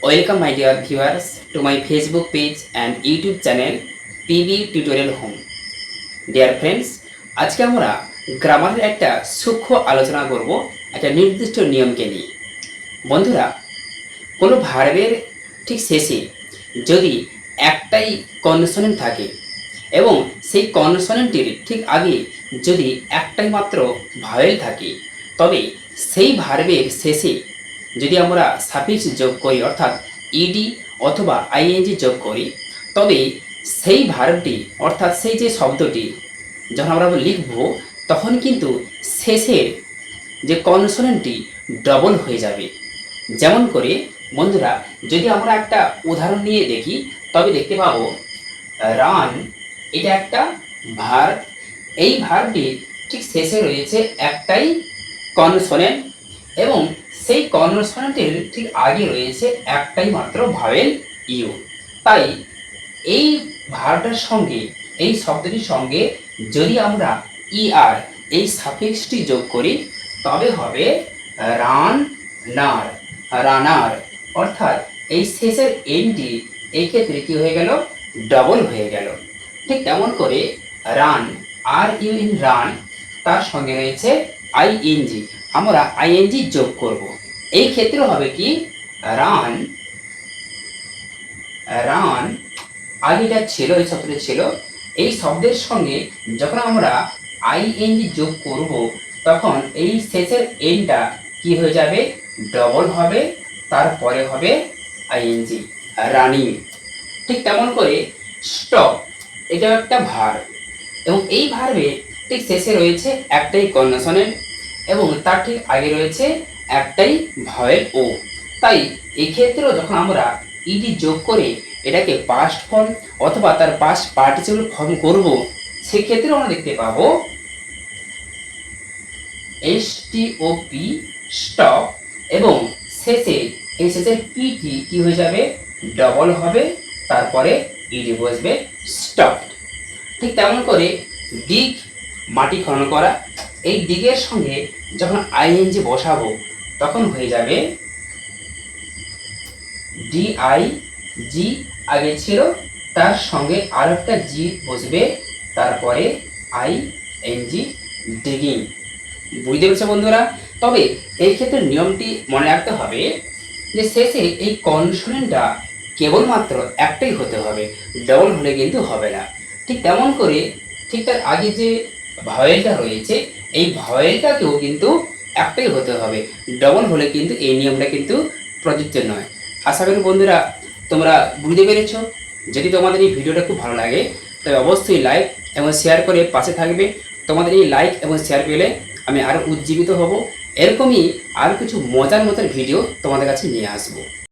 Welcome my dear viewers to my Facebook page and YouTube channel PB Tutorial Home. Dear friends, আজকে আমরা গ্রামারের একটা সূক্ষ্ম আলোচনা করব একটা নির্দিষ্ট নিয়মকে নিয়ে। বন্ধুরা, কোনো ভার্বের ঠিক শেষে যদি একটাই কনসোনেন্ট থাকে এবং সেই কনসোনেন্টের ঠিক আগে যদি একটাই মাত্র ভাওয়েল থাকে, তবে সেই ভার্বের শেষে যদি আমরা সাফিক্স যোগ করি অর্থাৎ ইডি অথবা আইএনজি যোগ করি, তবে সেই ভার্বটি অর্থাৎ সেই যে শব্দটি যখন আমরা লিখব তখন কিন্তু শেষের যে কনসোনেন্টটি ডবল হয়ে যাবে। যেমন করে বন্ধুরা, যদি আমরা একটা উদাহরণ নিয়ে দেখি তবে দেখতে পাবো রান, এটা একটা ভার্ব। এই ভার্বটির ঠিক শেষে রয়েছে একটাই কনসোনেন্ট এবং সেই কনসোনেন্টের ঠিক আগে রয়েছে একটাই মাত্র ভাওয়েল ইউ। তাই এই ভার্বটার সঙ্গে এই শব্দটির সঙ্গে যদি আমরা ইআর এই সাফিক্সটি যোগ করি তবে হবে রান নার, রানার। অর্থাৎ এই শেষের এনটি এই ক্ষেত্রে কি হয়ে গেল, ডবল হয়ে গেল। ঠিক তেমন করে রান, আর ইউ ইন রান, তার সঙ্গে রয়েছে আইএনজি, আমরা আইএনজি যোগ করব। এই ক্ষেত্রে হবে কি রান, রান আগেটা ছিল, এই শব্দটি ছিল, এই শব্দের সঙ্গে যখন আমরা আইএনজি যোগ করব তখন এই শেষের এনটা কি হয়ে যাবে, ডবল হবে, তারপরে হবে আইএনজি, রানিং। ঠিক তেমন করে স্টপ, এটা একটা ভার্ব এবং এই ভার্বে ঠিক শেষে রয়েছে একটাই কনসোনেন্ট এবং তার ঠিক আগে রয়েছে একটাই ভাওয়েল ও। তাই এই ক্ষেত্রেও যখন আমরা ইডি যোগ করে এটাকে পাস্ট ফর্ম অথবা তার পাস্ট পার্টিসিপল ফর্ম করব, সেক্ষেত্রেও আমরা দেখতে পাবো এসটিওপি স্টপ এবং শেষে এই শেষের পিটি কি হয়ে যাবে, ডবল হবে, তারপরে ইডি বসবে স্টপ। ঠিক তেমন করে দিক, মাটি খনন করা, এই দিকের সঙ্গে যখন আইএনজি বসাবো তখন হয়ে যাবে ডিআই, জি আগে ছিল, তার সঙ্গে আর একটা জি বসবে, তারপরে আইএনজি, ডিগিং। বুঝতে পেরেছো বন্ধুরা? তবে এই ক্ষেত্রে নিয়মটি মনে রাখতে হবে যে শেষে এই কনসোনেন্টটা কেবলমাত্র একটাই হতে হবে, ডবল হলে কিন্তু হবে না। ঠিক তেমন করে ঠিক তার আগে যে ভাওয়েলটা রয়েছে এই ভাওয়েলটাকেও কিন্তু একটাই হতে হবে, ডবল হলে কিন্তু এই নিয়মটা কিন্তু প্রযোজ্য নয়। আশা করি বন্ধুরা তোমরা বুঝতে পেরেছ। যদি তোমাদের এই ভিডিওটা খুব ভালো লাগে তবে অবশ্যই লাইক এবং শেয়ার করে পাশে থাকবে। তোমাদের এই লাইক এবং শেয়ার পেলে আমি আরও উজ্জীবিত হব, এরকমই আরও কিছু মজার ভিডিও তোমাদের কাছে নিয়ে আসবো।